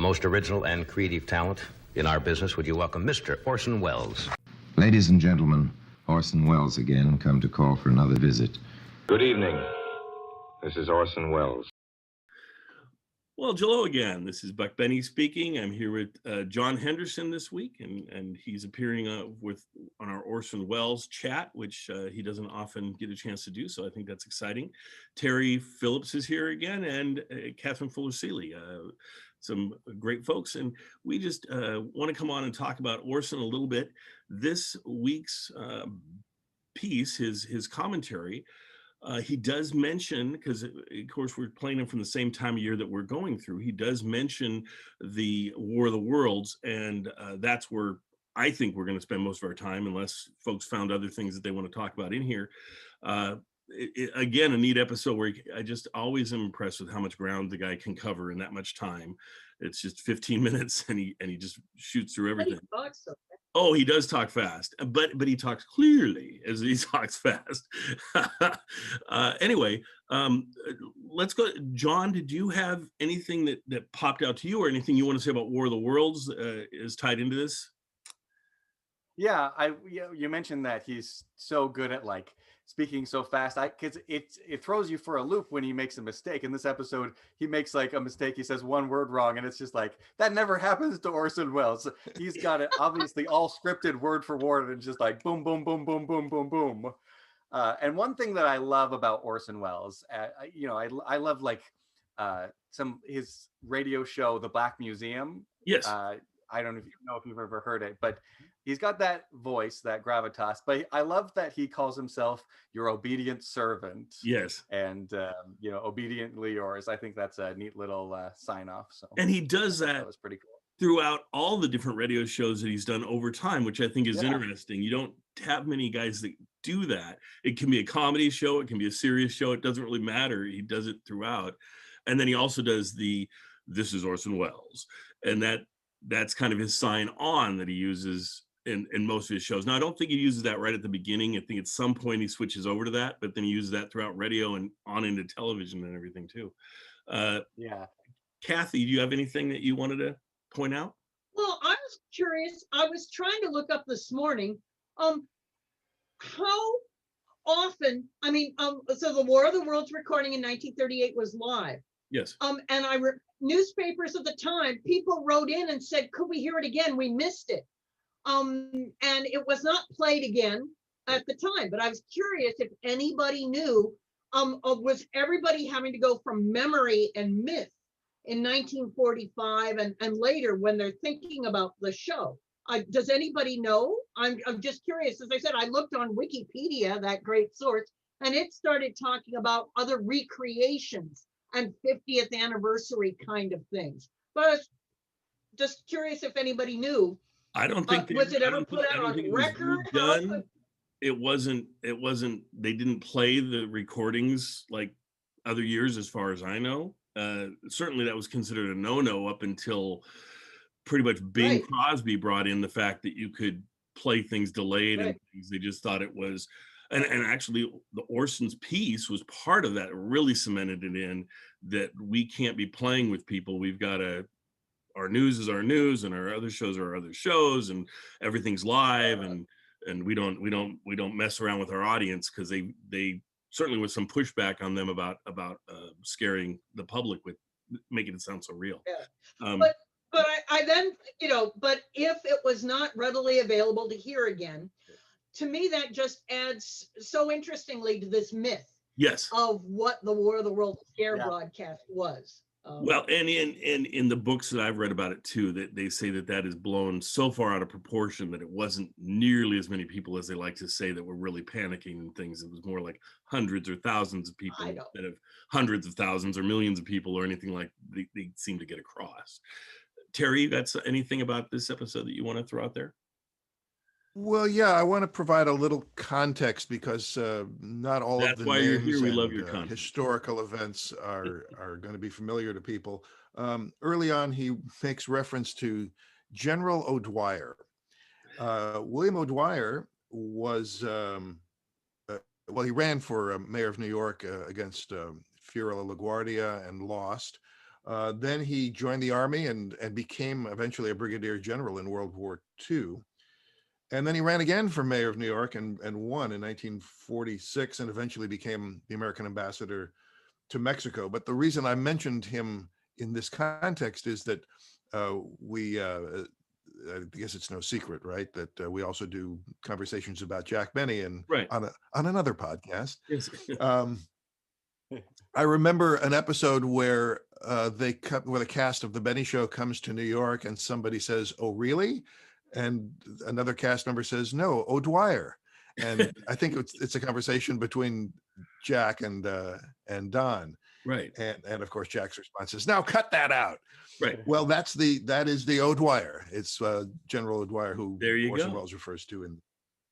most original and creative talent in our business. Would you welcome Mr. Orson Welles? Ladies and gentlemen, Orson Welles again, come to call for another visit. Good evening. This is Orson Welles. Well, hello again. This is Buck Benny speaking. I'm here with John Henderson this week, and he's appearing on our Orson Welles chat, which he doesn't often get a chance to do, so I think that's exciting. Terry Phillips is here again, and Catherine Fuller-Seeley, some great folks, and we just want to come on and talk about Orson a little bit. This week's piece, his commentary, he does mention, because of course we're playing him from the same time of year that we're going through, he does mention the War of the Worlds, and that's where I think we're going to spend most of our time, unless folks found other things that they want to talk about in here. Again, a neat episode where I just always am impressed with how much ground the guy can cover in that much time. It's just 15 minutes, and he just shoots through everything. Oh, he does talk fast, but he talks clearly as he talks fast. Anyway, let's go. John, did you have anything that popped out to you, or anything you want to say about War of the Worlds is tied into this? Yeah, you mentioned that he's so good at like speaking so fast. Because it throws you for a loop when he makes a mistake. In this episode, he makes like a mistake. He says one word wrong, and it's just like that never happens to Orson Welles. He's got it obviously all scripted word for word, and just like boom, boom, boom, boom, boom, boom, boom. And one thing that I love about Orson Welles, I love like his radio show, The Black Museum. Yes. I don't know if you've ever heard it, but he's got that voice, that gravitas. But I love that he calls himself your obedient servant. Yes. And, obediently yours. I think that's a neat little sign off. So, and he does that was pretty cool throughout all the different radio shows that he's done over time, which I think is interesting. You don't have many guys that do that. It can be a comedy show. It can be a serious show. It doesn't really matter. He does it throughout. And then he also does this is Orson Welles. And that's kind of his sign on that he uses in most of his shows. Now, I don't think he uses that right at the beginning. I think at some point he switches over to that, but then he uses that throughout radio and on into television and everything too. Kathy, do you have anything that you wanted to point out? Well, I was curious. I was trying to look up this morning, how often, so the War of the Worlds recording in 1938 was live. Yes. And newspapers at the time, people wrote in and said, could we hear it again? We missed it. And it was not played again at the time, but I was curious if anybody knew, was everybody having to go from memory and myth in 1945 and later when they're thinking about the show? Does anybody know? I'm just curious. As I said, I looked on Wikipedia, that great source, and it started talking about other recreations and 50th anniversary kind of things. But I was just curious if anybody knew. I don't think was it ever put out on record? Done. It wasn't, they didn't play the recordings like other years as far as I know. Certainly that was considered a no-no up until pretty much Bing Crosby brought in the fact that you could play things delayed and things. They just thought it was, and actually the Orson's piece was part of that. It really cemented it in that we can't be playing with people. We've got to, our news is our news and our other shows are our other shows and everything's live and we don't mess around with our audience, because they certainly was some pushback on them about scaring the public with making it sound so real. But I then, but if it was not readily available to hear again, to me, that just adds so interestingly to this myth of what the War of the Worlds scare broadcast was. Well, and in the books that I've read about it too, that they say that is blown so far out of proportion that it wasn't nearly as many people as they like to say that were really panicking and things. It was more like hundreds or thousands of people instead of hundreds of thousands or millions of people or anything like they seem to get across. Terry, you got anything about this episode that you want to throw out there? Well, yeah, I want to provide a little context because not all of the why you're here. We and, love your context. Historical events are going to be familiar to people. Early on, he makes reference to General O'Dwyer. William O'Dwyer was, he ran for mayor of New York against Fiorello LaGuardia and lost. Then he joined the army and became eventually a brigadier general in World War II. And then he ran again for mayor of New York and won in 1946 and eventually became the American ambassador to Mexico. But the reason I mentioned him in this context is that I guess it's no secret, right, that we also do conversations about Jack Benny and Right. on another podcast. Yes. I remember an episode where where the cast of the Benny Show comes to New York and somebody says, "Oh, really?" And another cast member says, "No, O'Dwyer." And I think it's a conversation between Jack and Don. Right. And of course, Jack's response is, "Now cut that out." Right. Well, that is the O'Dwyer. It's General O'Dwyer, who There you Orson go. Welles refers to in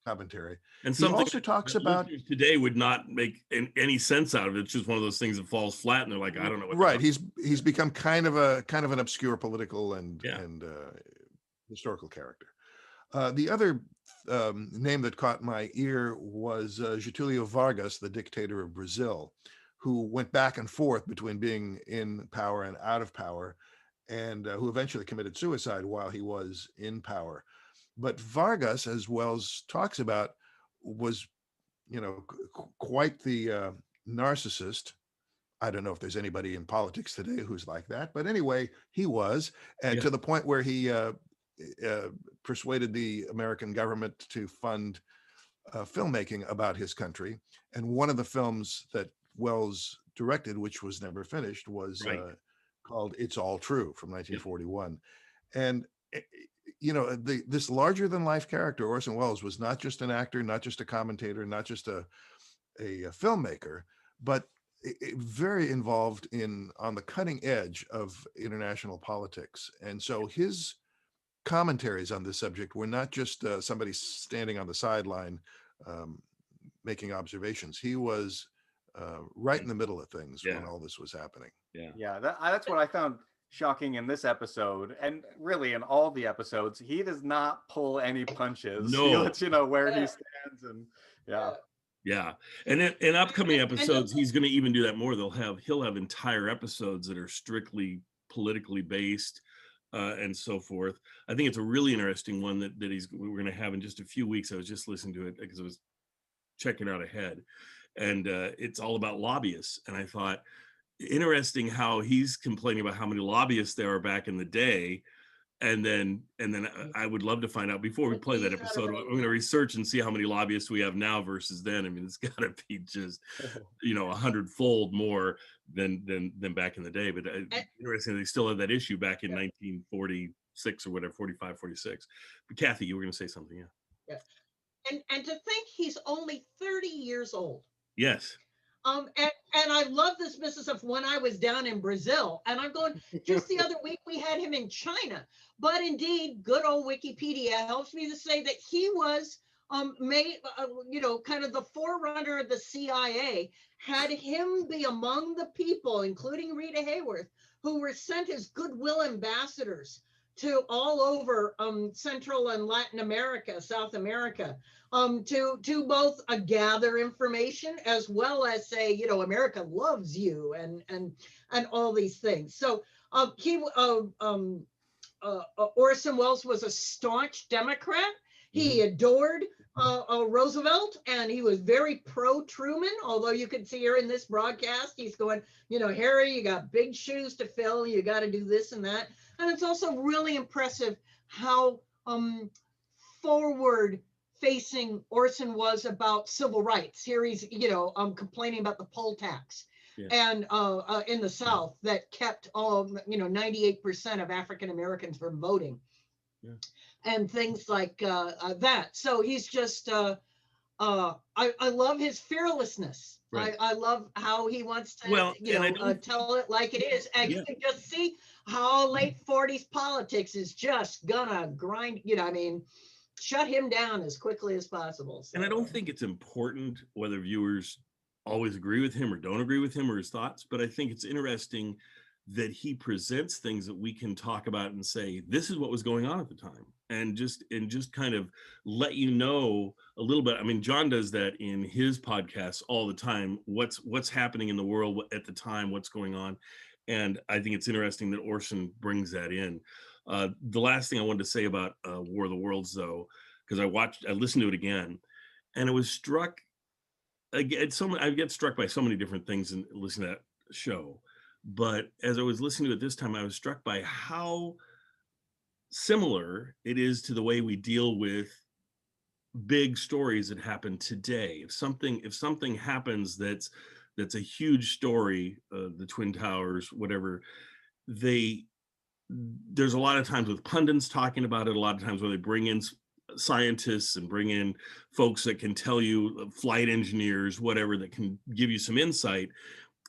Commentary. And He something also talks about today would not make any sense out of it. It's just one of those things that falls flat, and they're like, I don't know what. right. He's become kind of an obscure political and historical character. The other name that caught my ear was Getulio Vargas, the dictator of Brazil, who went back and forth between being in power and out of power, and who eventually committed suicide while he was in power. But Vargas, as Wells talks about, was, quite the narcissist. I don't know if there's anybody in politics today who's like that, but anyway, he was, and to the point where he persuaded the American government to fund filmmaking about his country. And one of the films that Wells directed, which was never finished, was called "It's All True" from 1941. And this larger than life character, Orson Welles, was not just an actor, not just a commentator, not just a filmmaker, but very involved on the cutting edge of international politics. And so his commentaries on this subject were not just somebody standing on the sideline making observations. He was right in the middle of things when all this was happening. Yeah, that's what I found shocking in this episode, and really in all the episodes. He does not pull any punches. No. He lets you know where he stands, and Yeah, and in upcoming episodes, he's going to even do that more. He'll have entire episodes that are strictly politically based, and so forth. I think it's a really interesting one that we're going to have in just a few weeks. I was just listening to it because I was checking out ahead, and it's all about lobbyists. And I thought, interesting how he's complaining about how many lobbyists there are back in the day. And then I would love to find out, before we play that episode, I'm going to research and see how many lobbyists we have now versus then. I mean, it's got to be just, 100-fold more than back in the day. But interesting, they still have that issue back in 1946 or whatever, 45, 46. But Kathy, you were going to say something, Yeah. And to think he's only 30 years old. Yes. And I love this business of when I was down in Brazil, and I'm going, just the other week we had him in China. But indeed, good old Wikipedia helps me to say that he was kind of the forerunner of the CIA, had him be among the people, including Rita Hayworth, who were sent as goodwill ambassadors to all over Central and Latin America, South America, to both gather information as well as say, America loves you and all these things. So Orson Welles was a staunch Democrat. He adored Roosevelt, and he was very pro-Truman, although you can see here in this broadcast, he's going, Harry, you got big shoes to fill. You got to do this and that. And it's also really impressive how forward-facing Orson was about civil rights. Here he's, complaining about the poll tax. Yeah. And in the South that kept 98% of African Americans from voting. Yeah. And things like that. So he's just, I love his fearlessness. Right. I love how he wants to, tell it like it is. And you can just see how late 40s politics is just gonna grind, shut him down as quickly as possible. So. And I don't think it's important whether viewers always agree with him or don't agree with him or his thoughts, but I think it's interesting that he presents things that we can talk about and say, this is what was going on at the time. And just kind of let you know a little bit. I mean, John does that in his podcasts all the time. What's happening in the world at the time, what's going on. And I think it's interesting that Orson brings that in. The last thing I wanted to say about War of the Worlds, though, because I listened to it again, and I was struck again. I get struck by so many different things in listening to that show, but as I was listening to it this time, I was struck by how similar it is to the way we deal with big stories that happen today. If something happens that's a huge story, the Twin Towers, whatever, there's a lot of times with pundits talking about it, a lot of times where they bring in scientists and bring in folks that can tell you, flight engineers, whatever, that can give you some insight.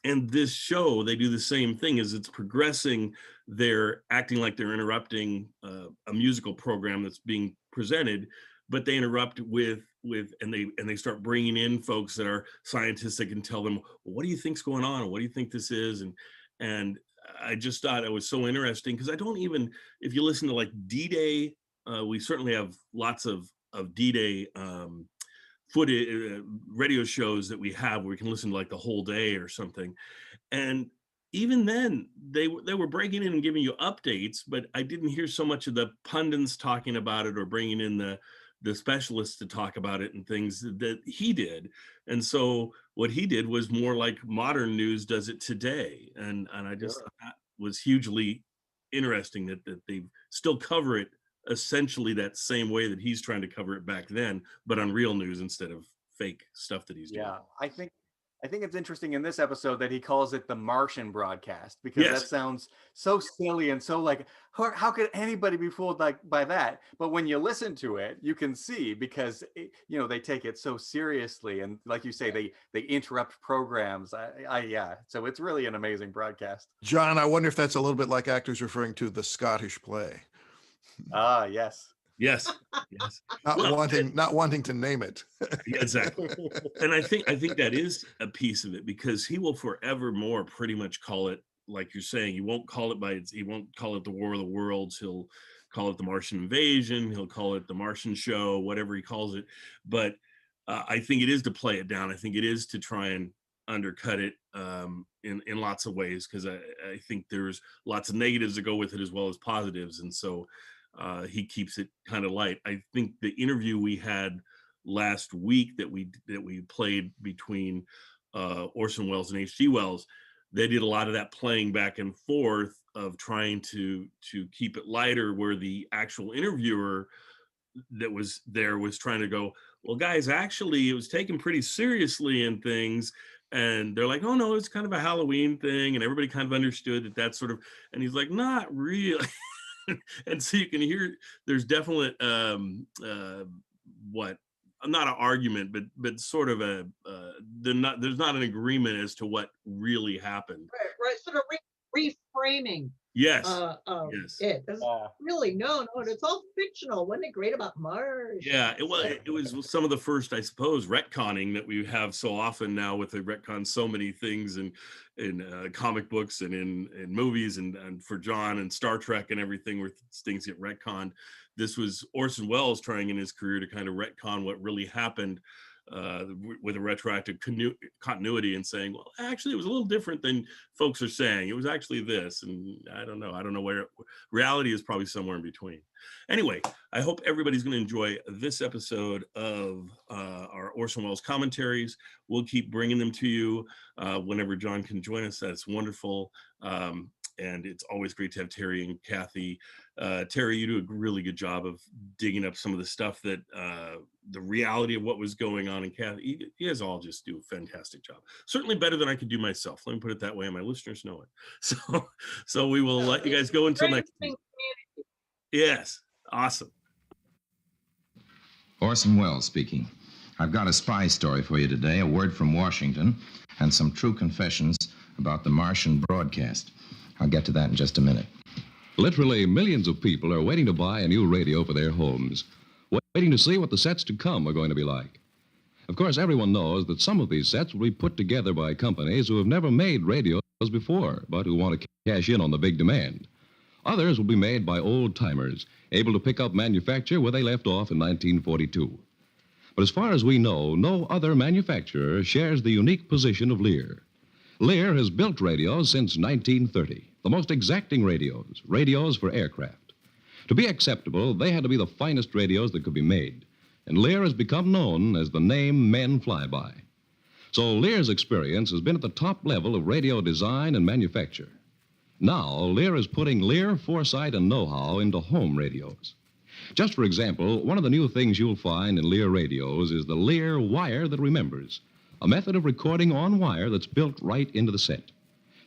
And this show, they do the same thing. As it's progressing, they're acting like they're interrupting a musical program that's being presented, but they interrupt with and they start bringing in folks that are scientists that can tell them, well, what do you think's going on? What do you think this is? And I just thought it was so interesting, because I don't even, if you listen to like D-Day, we certainly have lots of D-Day footage, radio shows that we have where we can listen to like the whole day or something. And even then they were breaking in and giving you updates, but I didn't hear so much of the pundits talking about it or bringing in the specialists to talk about it and things that he did. And so what he did was more like modern news does it today. And I just thought that was hugely interesting that they still cover it essentially that same way that he's trying to cover it back then, but on real news instead of fake stuff that he's doing. Yeah, I think it's interesting in this episode that he calls it the Martian broadcast, because that sounds so silly and so like, how could anybody be fooled like by that? But when you listen to it, you can see, because they take it so seriously, and like you say, they interrupt programs. So it's really an amazing broadcast. John, I wonder if that's a little bit like actors referring to the Scottish play. Yes. Yes. Not wanting to name it. Exactly. And I think that is a piece of it, because he will forevermore pretty much call it, like you're saying, he won't call it the War of the Worlds. He'll call it the Martian invasion. He'll call it the Martian show, whatever he calls it. But I think it is to play it down. I think it is to try and undercut it in lots of ways, because I think there's lots of negatives that go with it as well as positives. And so he keeps it kind of light. I think the interview we had last week that we played between Orson Welles and H.G. Wells, they did a lot of that playing back and forth of trying to keep it lighter, where the actual interviewer that was there was trying to go, well, guys, actually it was taken pretty seriously and things. And they're like, oh no, it's kind of a Halloween thing. And everybody kind of understood that that's sort of, and he's like, not really. And so you can hear there's definite not an argument, but sort of there's not an agreement as to what really happened. Right. Sort of reframing. Yes. Yes. It's really no, it's all fictional. Wasn't it great about Mars? Yeah, it was some of the first, I suppose, retconning that we have so often now, with the retcon so many things in comic books and in movies and for John and Star Trek and everything, where things get retconned. This was Orson Welles trying in his career to kind of retcon what really happened with a retroactive continuity, and saying, well, actually it was a little different than folks are saying. It was actually this, and I don't know where reality is, probably somewhere in between. Anyway, I hope everybody's going to enjoy this episode of our Orson Welles commentaries. We'll keep bringing them to you whenever John can join us. That's wonderful. And it's always great to have Terry and Kathy. Terry, you do a really good job of digging up some of the stuff that the reality of what was going on. And Kathy, you guys all just do a fantastic job. Certainly better than I could do myself. Let me put it that way, and my listeners know it. So we will let you guys go until next week. Yes, awesome. Orson Welles speaking. I've got a spy story for you today, a word from Washington, and some true confessions about the Martian broadcast. I'll get to that in just a minute. Literally millions of people are waiting to buy a new radio for their homes, waiting to see what the sets to come are going to be like. Of course, everyone knows that some of these sets will be put together by companies who have never made radios before, but who want to cash in on the big demand. Others will be made by old-timers, able to pick up manufacture where they left off in 1942. But as far as we know, no other manufacturer shares the unique position of Lear. Lear has built radios since 1930, the most exacting radios for aircraft. To be acceptable, they had to be the finest radios that could be made, and Lear has become known as the name men fly by. So Lear's experience has been at the top level of radio design and manufacture. Now, Lear is putting Lear foresight and know-how into home radios. Just for example, one of the new things you'll find in Lear radios is the Lear wire that remembers, a method of recording on wire that's built right into the set.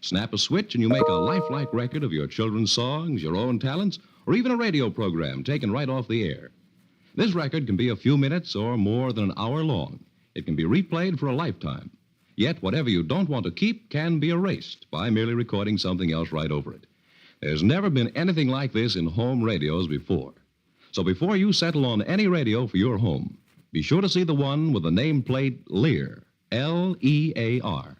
Snap a switch and you make a lifelike record of your children's songs, your own talents, or even a radio program taken right off the air. This record can be a few minutes or more than an hour long. It can be replayed for a lifetime. Yet whatever you don't want to keep can be erased by merely recording something else right over it. There's never been anything like this in home radios before. So before you settle on any radio for your home, be sure to see the one with the nameplate Lear, L-E-A-R.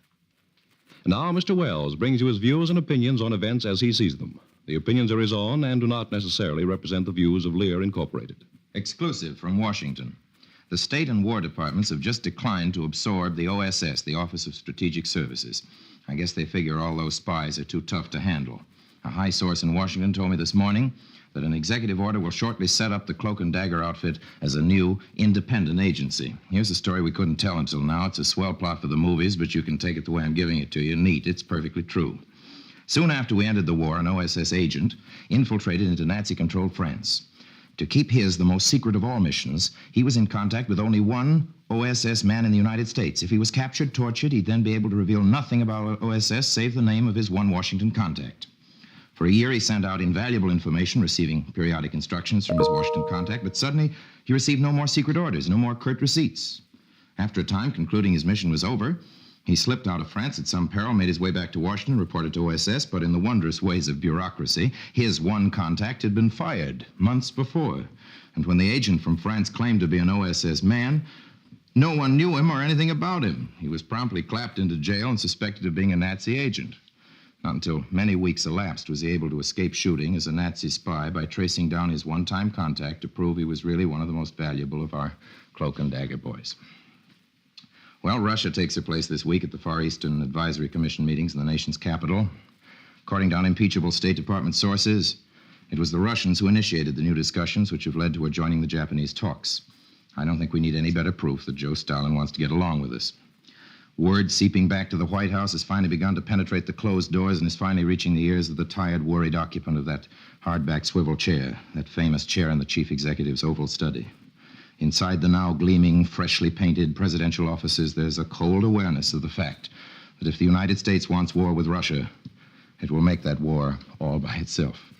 Now, Mr. Wells brings you his views and opinions on events as he sees them. The opinions are his own and do not necessarily represent the views of Lear Incorporated. Exclusive from Washington. The State and War Departments have just declined to absorb the OSS, the Office of Strategic Services. I guess they figure all those spies are too tough to handle. A high source in Washington told me this morning that an executive order will shortly set up the Cloak and Dagger outfit as a new independent agency. Here's a story we couldn't tell until now. It's a swell plot for the movies, but you can take it the way I'm giving it to you. Neat. It's perfectly true. Soon after we ended the war, an OSS agent infiltrated into Nazi-controlled France. To keep the most secret of all missions, he was in contact with only one OSS man in the United States. If he was captured, tortured, he'd then be able to reveal nothing about OSS save the name of his one Washington contact. For a year, he sent out invaluable information, receiving periodic instructions from his Washington contact, but suddenly he received no more secret orders, no more curt receipts. After a time, concluding his mission was over, he slipped out of France at some peril, made his way back to Washington, reported to OSS, but in the wondrous ways of bureaucracy, his one contact had been fired months before. And when the agent from France claimed to be an OSS man, no one knew him or anything about him. He was promptly clapped into jail and suspected of being a Nazi agent. Not until many weeks elapsed was he able to escape shooting as a Nazi spy by tracing down his one-time contact to prove he was really one of the most valuable of our Cloak and Dagger boys. Well, Russia takes her place this week at the Far Eastern Advisory Commission meetings in the nation's capital. According to unimpeachable State Department sources, it was the Russians who initiated the new discussions which have led to her joining the Japanese talks. I don't think we need any better proof that Joe Stalin wants to get along with us. Word seeping back to the White House has finally begun to penetrate the closed doors and is finally reaching the ears of the tired, worried occupant of that hardback swivel chair, that famous chair in the chief executive's oval study. Inside the now gleaming, freshly painted presidential offices, there's a cold awareness of the fact that if the United States wants war with Russia, it will make that war all by itself.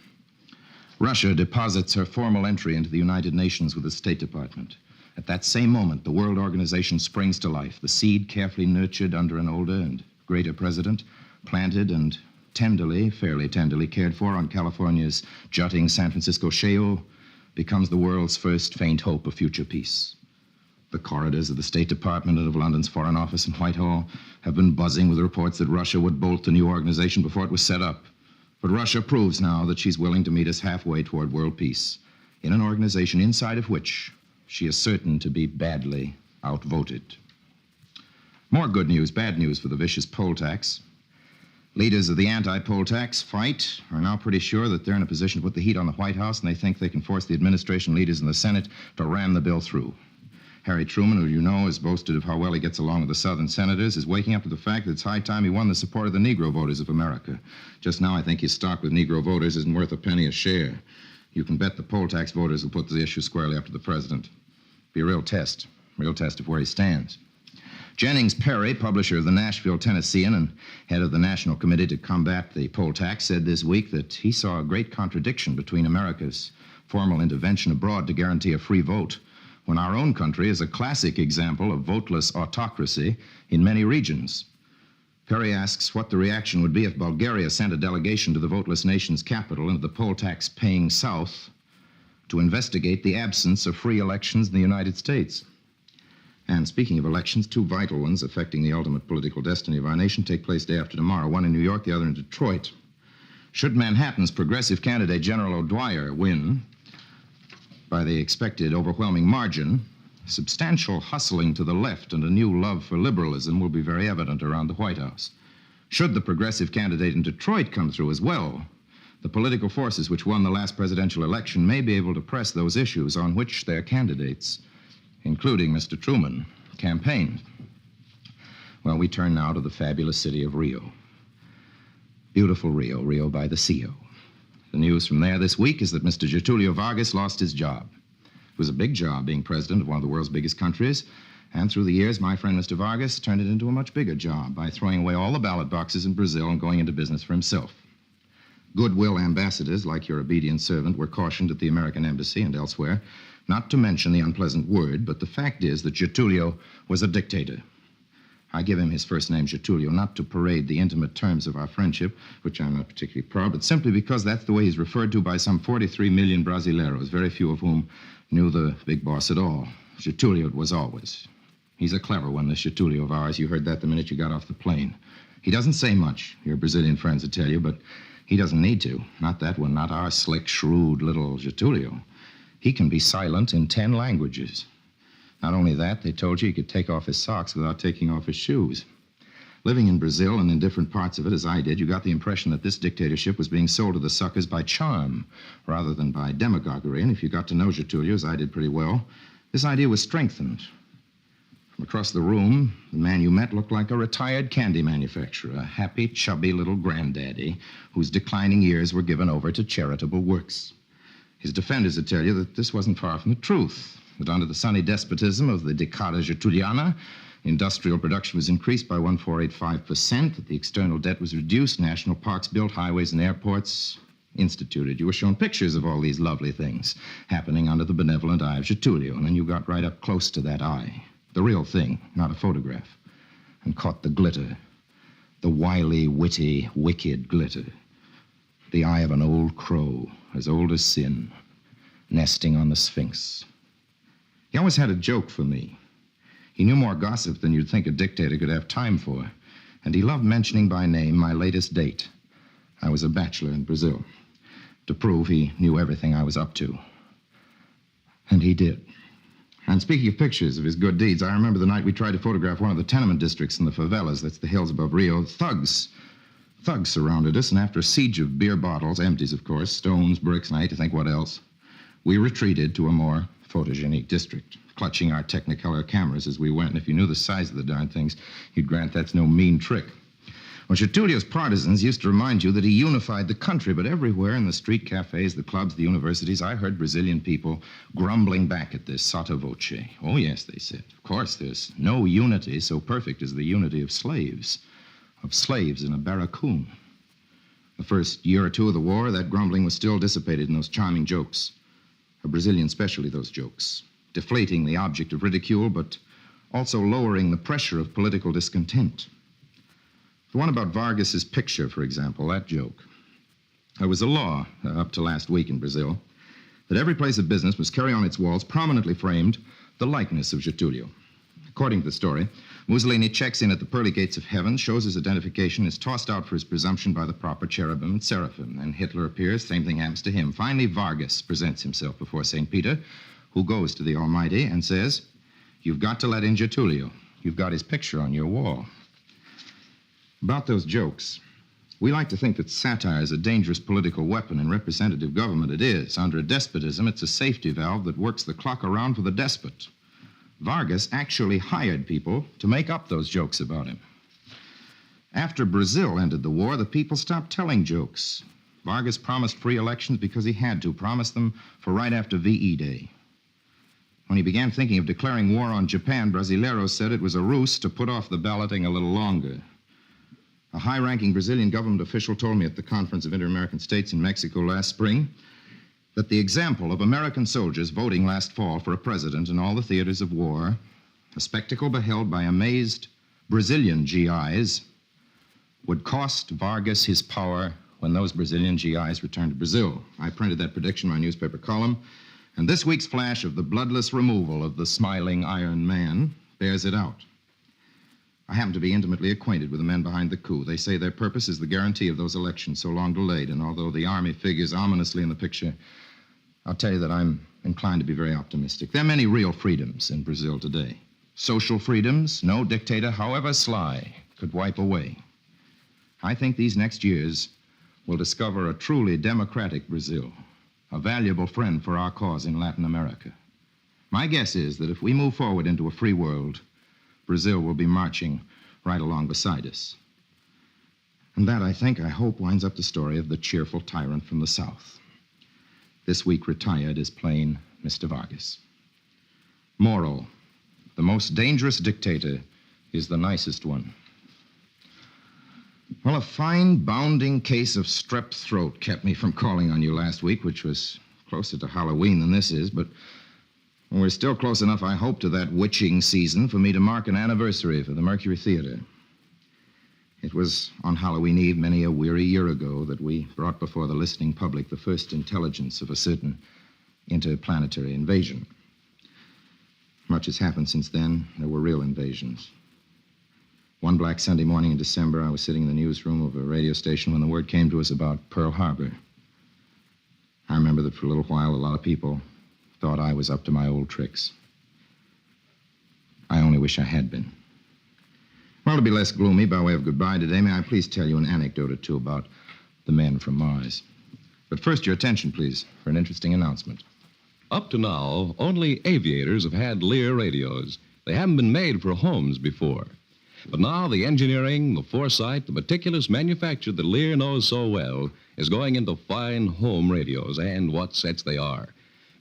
Russia deposits her formal entry into the United Nations with the State Department. At that same moment, the World Organization springs to life, the seed carefully nurtured under an older and greater president, planted and tenderly, fairly tenderly cared for on California's jutting San Francisco shale, becomes the world's first faint hope of future peace. The corridors of the State Department and of London's Foreign Office in Whitehall have been buzzing with reports that Russia would bolt the new organization before it was set up. But Russia proves now that she's willing to meet us halfway toward world peace, in an organization inside of which she is certain to be badly outvoted. More good news, bad news for the vicious poll tax. Leaders of the anti-poll tax fight are now pretty sure that they're in a position to put the heat on the White House, and they think they can force the administration leaders in the Senate to ram the bill through. Harry Truman, who you know has boasted of how well he gets along with the Southern senators, is waking up to the fact that it's high time he won the support of the Negro voters of America. Just now, I think his stock with Negro voters isn't worth a penny a share. You can bet the poll tax voters will put the issue squarely up to the president. Be a real test of where he stands. Jennings Perry, publisher of the Nashville Tennessean and head of the National Committee to Combat the Poll Tax, said this week that he saw a great contradiction between America's formal intervention abroad to guarantee a free vote, when our own country is a classic example of voteless autocracy in many regions. Perry asks what the reaction would be if Bulgaria sent a delegation to the voteless nation's capital and the poll tax-paying South to investigate the absence of free elections in the United States. And speaking of elections, two vital ones affecting the ultimate political destiny of our nation take place day after tomorrow, one in New York, the other in Detroit. Should Manhattan's progressive candidate, General O'Dwyer, win by the expected overwhelming margin, substantial hustling to the left and a new love for liberalism will be very evident around the White House. Should the progressive candidate in Detroit come through as well, the political forces which won the last presidential election may be able to press those issues on which their candidates, including Mr. Truman, campaigned. Well, we turn now to the fabulous city of Rio. Beautiful Rio, Rio by the Sea. The news from there this week is that Mr. Getulio Vargas lost his job. It was a big job being president of one of the world's biggest countries, and through the years, my friend Mr. Vargas turned it into a much bigger job by throwing away all the ballot boxes in Brazil and going into business for himself. Goodwill ambassadors, like your obedient servant, were cautioned at the American embassy and elsewhere not to mention the unpleasant word, but the fact is that Getulio was a dictator. I give him his first name, Getulio, not to parade the intimate terms of our friendship, which I'm not particularly proud, but simply because that's the way he's referred to by some 43 million Brasileiros, very few of whom knew the big boss at all. Getulio it was always. He's a clever one, this Getulio of ours. You heard that the minute you got off the plane. He doesn't say much, your Brazilian friends will tell you, but he doesn't need to. Not that one, not our slick, shrewd little Getulio. He can be silent in 10 languages. Not only that, they told you he could take off his socks without taking off his shoes. Living in Brazil and in different parts of it, as I did, you got the impression that this dictatorship was being sold to the suckers by charm rather than by demagoguery. And if you got to know Getulio, as I did pretty well, this idea was strengthened. From across the room, the man you met looked like a retired candy manufacturer, a happy, chubby little granddaddy whose declining years were given over to charitable works. His defenders would tell you that this wasn't far from the truth, that under the sunny despotism of the Decada Getuliana, industrial production was increased by 1,485%, that the external debt was reduced, national parks built, highways and airports instituted. You were shown pictures of all these lovely things happening under the benevolent eye of Getulio, and then you got right up close to that eye, the real thing, not a photograph, and caught the glitter, the wily, witty, wicked glitter, the eye of an old crow, as old as sin, nesting on the Sphinx. He always had a joke for me. He knew more gossip than you'd think a dictator could have time for, and he loved mentioning by name my latest date. I was a bachelor in Brazil, to prove he knew everything I was up to. And he did. And speaking of pictures of his good deeds, I remember the night we tried to photograph one of the tenement districts in the favelas, that's the hills above Rio. Thugs surrounded us, and after a siege of beer bottles, empties of course, stones, bricks, and I hate to think what else, we retreated to a more photogenic district, clutching our Technicolor cameras as we went, and if you knew the size of the darn things, you'd grant that's no mean trick. Well, Getulio's partisans used to remind you that he unified the country, but everywhere in the street cafes, the clubs, the universities, I heard Brazilian people grumbling back at this sotto voce. Oh, yes, they said. Of course, there's no unity so perfect as the unity of slaves in a barracoon. The first year or two of the war, that grumbling was still dissipated in those charming jokes. A Brazilian specialty, those jokes. Deflating the object of ridicule, but also lowering the pressure of political discontent. The one about Vargas's picture, for example, that joke. There was a law up to last week in Brazil that every place of business must carry on its walls, prominently framed, the likeness of Getulio. According to the story, Mussolini checks in at the pearly gates of heaven, shows his identification, is tossed out for his presumption by the proper cherubim and seraphim. And Hitler appears, same thing happens to him. Finally, Vargas presents himself before St. Peter, who goes to the Almighty and says, "You've got to let in Getulio. You've got his picture on your wall." About those jokes, we like to think that satire is a dangerous political weapon. In representative government, it is. Under a despotism, it's a safety valve that works the clock around for the despot. Vargas actually hired people to make up those jokes about him. After Brazil ended the war, the people stopped telling jokes. Vargas promised free elections because he had to, promised them for right after VE Day. When he began thinking of declaring war on Japan, Brasileiros said it was a ruse to put off the balloting a little longer. A high-ranking Brazilian government official told me at the Conference of Inter-American States in Mexico last spring that the example of American soldiers voting last fall for a president in all the theaters of war, a spectacle beheld by amazed Brazilian GIs, would cost Vargas his power when those Brazilian GIs returned to Brazil. I printed that prediction in my newspaper column, and this week's flash of the bloodless removal of the smiling Iron Man bears it out. I happen to be intimately acquainted with the men behind the coup. They say their purpose is the guarantee of those elections so long delayed, and although the army figures ominously in the picture, I'll tell you that I'm inclined to be very optimistic. There are many real freedoms in Brazil today. Social freedoms, no dictator, however sly, could wipe away. I think these next years will discover a truly democratic Brazil, a valuable friend for our cause in Latin America. My guess is that if we move forward into a free world, Brazil will be marching right along beside us. And that, I hope, winds up the story of the cheerful tyrant from the South. This week retired is plain Mr. Vargas. Moral, the most dangerous dictator is the nicest one. Well, a fine, bounding case of strep throat kept me from calling on you last week, which was closer to Halloween than this is, but we're still close enough, I hope, to that witching season for me to mark an anniversary for the Mercury Theater. It was on Halloween Eve many a weary year ago that we brought before the listening public the first intelligence of a certain interplanetary invasion. Much has happened since then. There were real invasions. One black Sunday morning in December, I was sitting in the newsroom of a radio station when the word came to us about Pearl Harbor. I remember that for a little while, a lot of people thought I was up to my old tricks. I only wish I had been. Well, to be less gloomy, by way of goodbye today, may I please tell you an anecdote or two about the men from Mars. But first, your attention, please, for an interesting announcement. Up to now, only aviators have had Lear radios. They haven't been made for homes before. But now the engineering, the foresight, the meticulous manufacture that Lear knows so well is going into fine home radios, and what sets they are.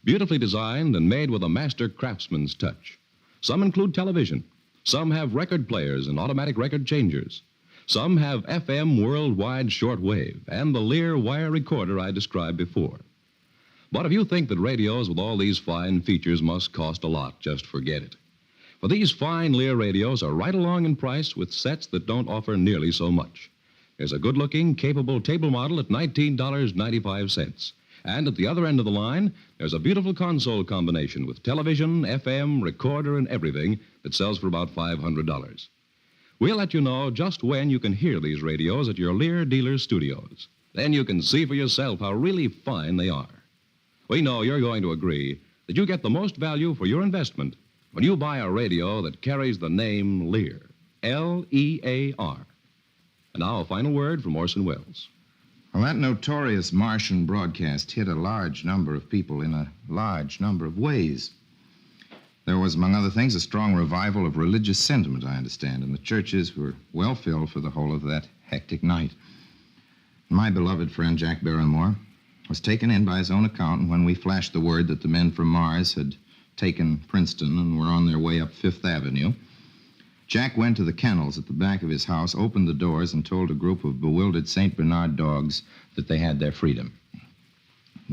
Beautifully designed and made with a master craftsman's touch. Some include television. Some have record players and automatic record changers. Some have FM worldwide shortwave and the Lear wire recorder I described before. But if you think that radios with all these fine features must cost a lot, just forget it. For these fine Lear radios are right along in price with sets that don't offer nearly so much. There's a good-looking, capable table model at $19.95. And at the other end of the line, there's a beautiful console combination with television, FM, recorder, and everything that sells for about $500. We'll let you know just when you can hear these radios at your Lear dealer studios. Then you can see for yourself how really fine they are. We know you're going to agree that you get the most value for your investment when you buy a radio that carries the name Lear, L-E-A-R. And now a final word from Orson Welles. Well, that notorious Martian broadcast hit a large number of people in a large number of ways. There was, among other things, a strong revival of religious sentiment, I understand, and the churches were well filled for the whole of that hectic night. My beloved friend Jack Barrymore was taken in by his own account, and when we flashed the word that the men from Mars had taken Princeton and were on their way up Fifth Avenue, Jack went to the kennels at the back of his house, opened the doors, and told a group of bewildered St. Bernard dogs that they had their freedom.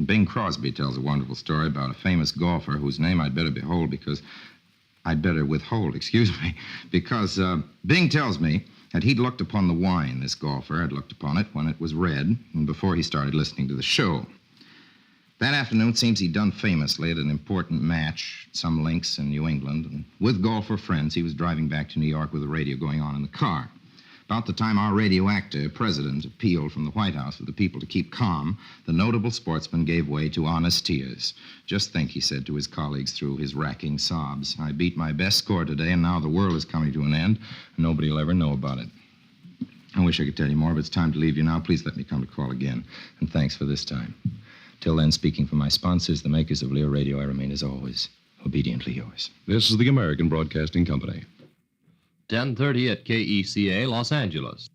Bing Crosby tells a wonderful story about a famous golfer whose name I'd better withhold, because Bing tells me that he'd looked upon the wine, this golfer had looked upon it when it was red and before he started listening to the show. That afternoon, it seems he'd done famously at an important match, some links in New England, and with golfer friends, he was driving back to New York with the radio going on in the car. About the time our radio actor, president, appealed from the White House for the people to keep calm, the notable sportsman gave way to honest tears. Just think, he said to his colleagues through his racking sobs, I beat my best score today, and now the world is coming to an end, and nobody will ever know about it. I wish I could tell you more, but it's time to leave you now. Please let me come to call again, and thanks for this time. Till then, speaking for my sponsors, the makers of Lear Radio, I remain, as always, obediently yours. This is the American Broadcasting Company. 10:30 at KECA, Los Angeles.